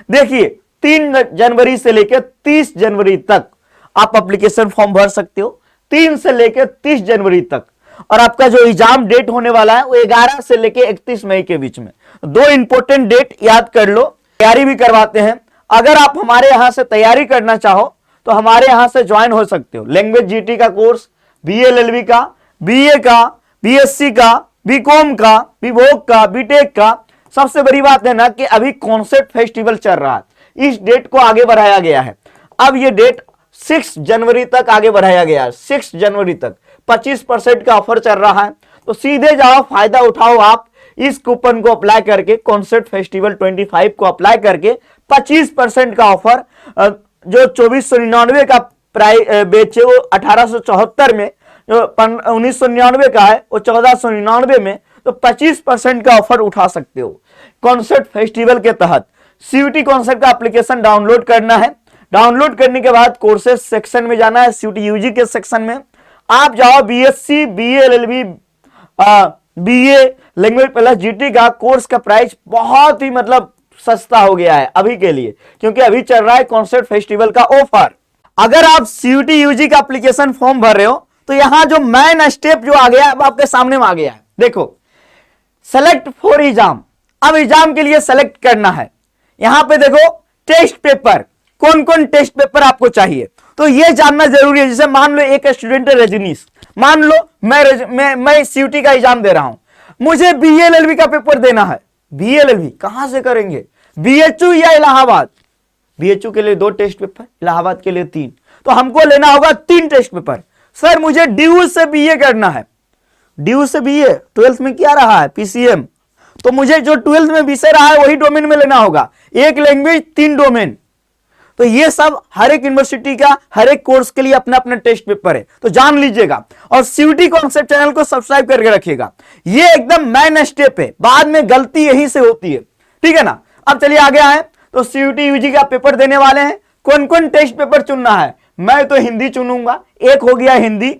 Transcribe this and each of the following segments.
देखिए 3 जनवरी से लेकर 30 जनवरी तक आप एप्लीकेशन फॉर्म भर सकते हो, 3 से लेकर 30 जनवरी तक। और आपका जो एग्जाम डेट होने वाला है वो 11 से लेकर 31 मई के बीच में। 2 इंपॉर्टेंट डेट याद कर लो। तैयारी भी करवाते हैं। अगर आप हमारे यहां से तैयारी करना चाहो तो हमारे यहां से ज्वाइन हो सकते हो। लैंग्वेज जीटी का कोर्स, बीएलएलबी का, बीए का, बीएससी का, बीकॉम का, बीवोक का, बीटेक का। सबसे बड़ी बात है ना कि अभी कॉन्सेप्ट फेस्टिवल चल रहा है, इस डेट को आगे बढ़ाया गया है। अब ये डेट 6 जनवरी तक आगे बढ़ाया गया है। 6 जनवरी तक 25% का ऑफर चल रहा है। तो सीधे जाओ, फायदा उठाओ आप इस कूपन को अप्लाई करके, कॉन्सेप्ट फेस्टिवल 25 को अप्लाई करके 25% का ऑफर। जो 2499 का प्राइस बेचे वो 1874 में, जो 1999 का है वो 1499 में। तो 25% का ऑफर उठा सकते हो कॉन्सेप्ट फेस्टिवल के तहत। सीयूटी कॉन्सेप्ट का एप्लीकेशन डाउनलोड करना है। डाउनलोड करने के बाद कोर्सेज सेक्शन में जाना है, सीयूटी यूजी के सेक्शन में आप जाओ। BSc, BLLB, BA, language plus GT का कोर्स का प्राइस बहुत ही मतलब सस्ता हो गया है अभी के लिए, क्योंकि अभी चल रहा है कॉन्सेप्ट फेस्टिवल का ऑफर। अगर आप सीयूटी यूजी का एप्लीकेशन फॉर्म भर रहे हो तो यहां जो मेन स्टेप जो आ गया है अब आपके सामने में आ गया है। देखो, सेलेक्ट फॉर एग्जाम। अब एग्जाम के लिए सेलेक्ट करना है। यहां पे देखो टेस्ट पेपर, कौन कौन टेस्ट पेपर आपको चाहिए तो ये जानना जरूरी है। जैसे मान लो एक स्टूडेंट है रजनीश, मान लो मैं सीयूटी का एग्जाम दे रहा हूं, मुझे बीएलएलबी का पेपर देना है। बीएलएलबी कहां से करेंगे, बीएचयू या इलाहाबाद? बीएचयू के लिए 2 टेस्ट पेपर, इलाहाबाद के लिए 3। तो हमको लेना होगा 3 टेस्ट पेपर। सर मुझे ड्यू से बीए करना है। ड्यू से बीए 12th में क्या रहा है, पीसीएम। तो मुझे जो 12th में विषय रहा है वही डोमेन में लेना होगा। 1 लैंग्वेज 3 डोमेन। तो ये सब हर एक यूनिवर्सिटी का हर एक कोर्स के लिए अपना अपना टेस्ट पेपर है, तो जान लीजिएगा। और सीयूटी कॉन्सेप्ट चैनल को सब्सक्राइब करके रखिएगा। ये एकदम मेन स्टेप है, बाद में गलती यहीं से होती है, ठीक है ना। अब चलिए आगे आए। तो सीयूटी यूजी का पेपर देने वाले हैं। कौन कौन टेस्ट पेपर चुनना है? मैं तो हिंदी चुनूंगा। एक हो गया हिंदी,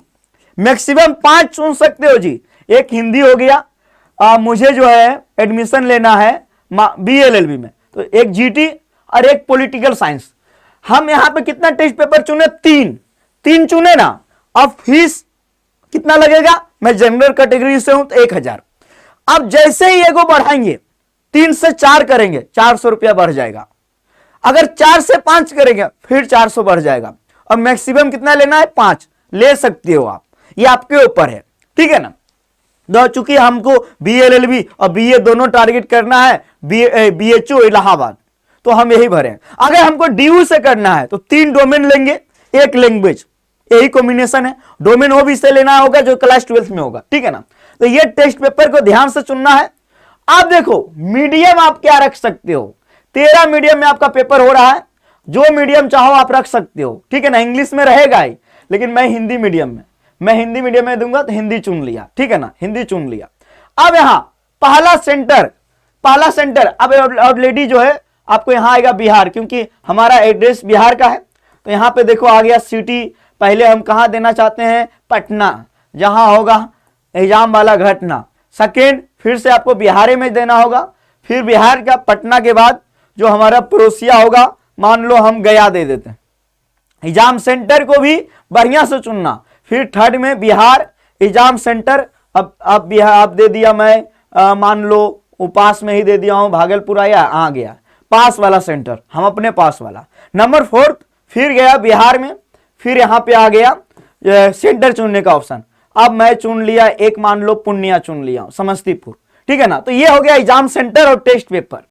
मैक्सिमम 5 चुन सकते हो जी। एक हिंदी हो गया, मुझे जो है एडमिशन लेना है बीएलएलबी में, तो एक जीटी और एक पॉलिटिकल साइंस। हम यहां पे कितना टेस्ट पेपर चुने? 3 चुने ना। अब फीस कितना लगेगा? मैं जनरल कैटेगरी से हूं तो 1000। अब जैसे ही एगो बढ़ाएंगे, 3 से 4 करेंगे, 400 रुपया बढ़ जाएगा। अगर 4 से 5 करेंगे फिर 400 बढ़ जाएगा। और मैक्सिमम कितना लेना है? 5 ले सकते हो आप, ये आपके ऊपर है, ठीक है ना। तो चूंकि हमको बीएलएलबी और बीए दोनों टारगेट करना है, बीएचयू इलाहाबाद, तो हम यही भरे। अगर हमको डीयू से करना है तो 3 डोमेन लेंगे, 1 लैंग्वेज, यही कॉम्बिनेशन है। डोमेन वो भी से लेना होगा जो क्लास 12th में होगा, ठीक है ना। तो ये टेस्ट पेपर को ध्यान से चुनना है। आप देखो मीडियम आप क्या रख सकते हो। 13 मीडियम में आपका पेपर हो रहा है, जो मीडियम चाहो आप रख सकते हो, ठीक है ना। इंग्लिश में रहेगा ही, लेकिन मैं हिंदी मीडियम में दूंगा तो हिंदी चुन लिया, ठीक है ना, हिंदी चुन लिया। अब यहां पहला सेंटर अब ऑलरेडी जो है आपको यहां आएगा बिहार, क्योंकि हमारा एड्रेस बिहार का है। तो यहां पे देखो आ गया सिटी। पहले हम कहां देना चाहते हैं? पटना, जहां होगा एग्जाम वाला घटना। सेकेंड फिर से आपको बिहार में देना होगा। फिर बिहार का पटना के बाद जो हमारा पड़ोसिया होगा, मान लो हम गया दे देते हैं। एग्जाम सेंटर को भी बढ़िया से चुनना। फिर थर्ड में बिहार एग्जाम सेंटर। अब बिहार आप दे दिया, मैं मान लो पास में ही दे दिया हूं, भागलपुर आया, आ गया पास वाला सेंटर, हम अपने पास वाला। नंबर 4 फिर गया बिहार में, फिर यहां पे आ गया सेंटर चुनने का ऑप्शन। अब मैं चुन लिया एक, मान लो पूर्णिया चुन लिया, समस्तीपुर, ठीक है ना। तो ये हो गया एग्जाम सेंटर और टेस्ट पेपर।